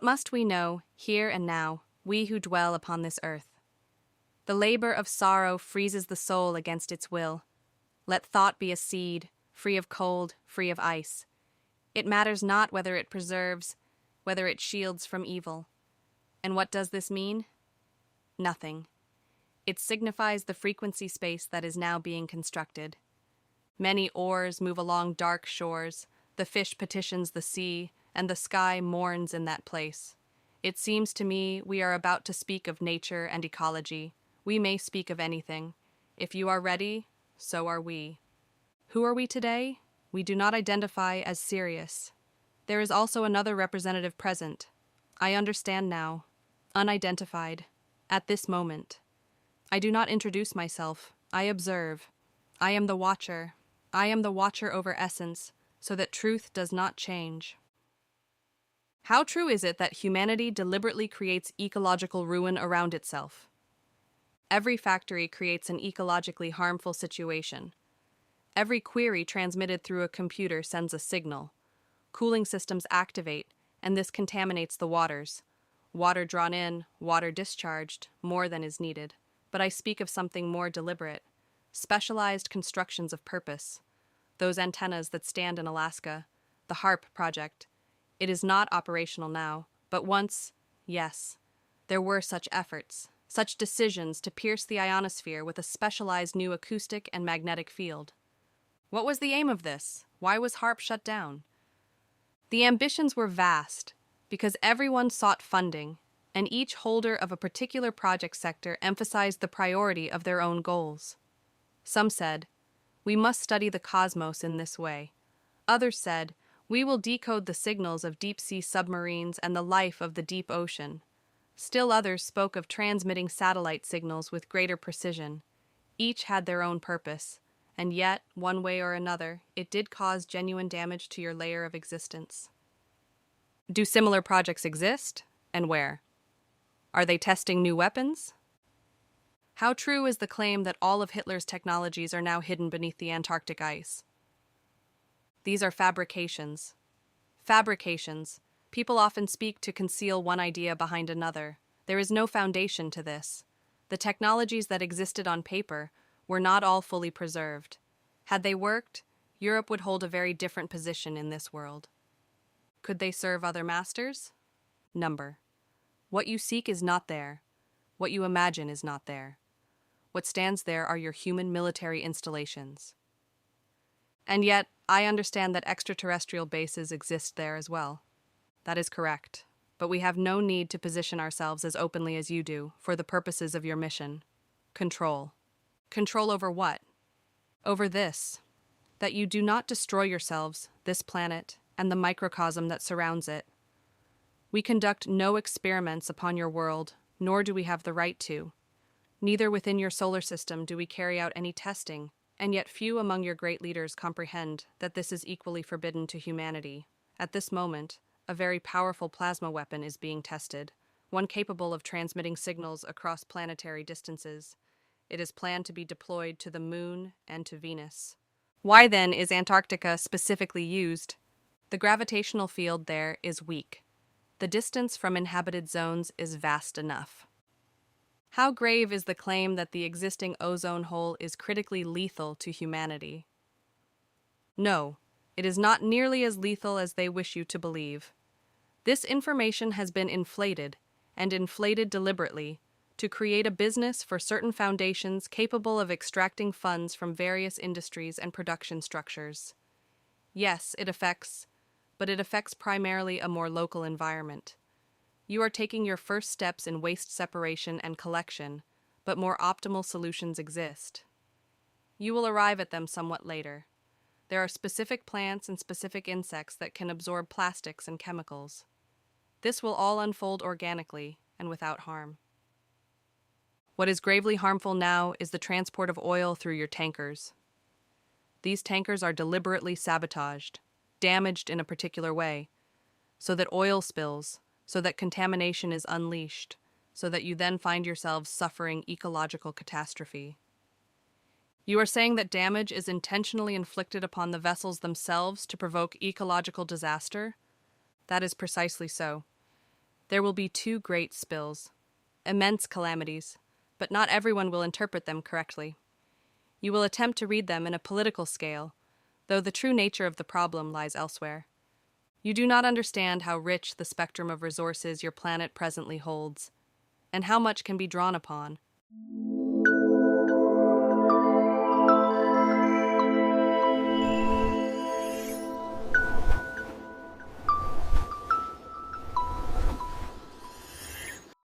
must we know, here and now, we who dwell upon this earth? The labor of sorrow freezes the soul against its will. Let thought be a seed, free of cold, free of ice. It matters not whether it preserves, whether it shields from evil. And what does this mean? Nothing. It signifies the frequency space that is now being constructed. Many oars move along dark shores, the fish petitions the sea, and the sky mourns in that place. It seems to me we are about to speak of nature and ecology. We may speak of anything. If you are ready, so are we. Who are we today? We do not identify as Sirius. There is also another representative present. I understand now. Unidentified. At this moment. I do not introduce myself. I observe. I am the watcher. I am the watcher over essence, so that truth does not change. How true is it that humanity deliberately creates ecological ruin around itself? Every factory creates an ecologically harmful situation. Every query transmitted through a computer sends a signal. Cooling systems activate, and this contaminates the waters. Water drawn in, water discharged, more than is needed. But I speak of something more deliberate. Specialized constructions of purpose. Those antennas that stand in Alaska. The HARP project. It is not operational now, but once, yes. There were such efforts, such decisions to pierce the ionosphere with a specialized new acoustic and magnetic field. What was the aim of this? Why was HARP shut down? The ambitions were vast, because everyone sought funding, and each holder of a particular project sector emphasized the priority of their own goals. Some said, we must study the cosmos in this way. Others said, we will decode the signals of deep-sea submarines and the life of the deep ocean. Still others spoke of transmitting satellite signals with greater precision. Each had their own purpose, and yet, one way or another, it did cause genuine damage to your layer of existence. Do similar projects exist, and where? Are they testing new weapons? How true is the claim that all of Hitler's technologies are now hidden beneath the Antarctic ice? These are fabrications. Fabrications. People often speak to conceal one idea behind another. There is no foundation to this. The technologies that existed on paper were not all fully preserved. Had they worked, Europe would hold a very different position in this world. Could they serve other masters? Number. What you seek is not there. What you imagine is not there. What stands there are your human military installations. And yet, I understand that extraterrestrial bases exist there as well. That is correct, but we have no need to position ourselves as openly as you do for the purposes of your mission. Control. Control over what? Over this, that you do not destroy yourselves, this planet, and the microcosm that surrounds it. We conduct no experiments upon your world, nor do we have the right to. Neither within your solar system do we carry out any testing, and yet few among your great leaders comprehend that this is equally forbidden to humanity. At this moment, a very powerful plasma weapon is being tested, one capable of transmitting signals across planetary distances. It is planned to be deployed to the Moon and to Venus. Why then is Antarctica specifically used? The gravitational field there is weak. The distance from inhabited zones is vast enough. How grave is the claim that the existing ozone hole is critically lethal to humanity? No, it is not nearly as lethal as they wish you to believe. This information has been inflated, and inflated deliberately, to create a business for certain foundations capable of extracting funds from various industries and production structures. Yes, it affects primarily a more local environment. You are taking your first steps in waste separation and collection, but more optimal solutions exist. You will arrive at them somewhat later. There are specific plants and specific insects that can absorb plastics and chemicals. This will all unfold organically and without harm. What is gravely harmful now is the transport of oil through your tankers. These tankers are deliberately sabotaged, damaged in a particular way, so that oil spills, so that contamination is unleashed, so that you then find yourselves suffering ecological catastrophe. You are saying that damage is intentionally inflicted upon the vessels themselves to provoke ecological disaster? That is precisely so. There will be two great spills, immense calamities, but not everyone will interpret them correctly. You will attempt to read them in a political scale, though the true nature of the problem lies elsewhere. You do not understand how rich the spectrum of resources your planet presently holds, and how much can be drawn upon.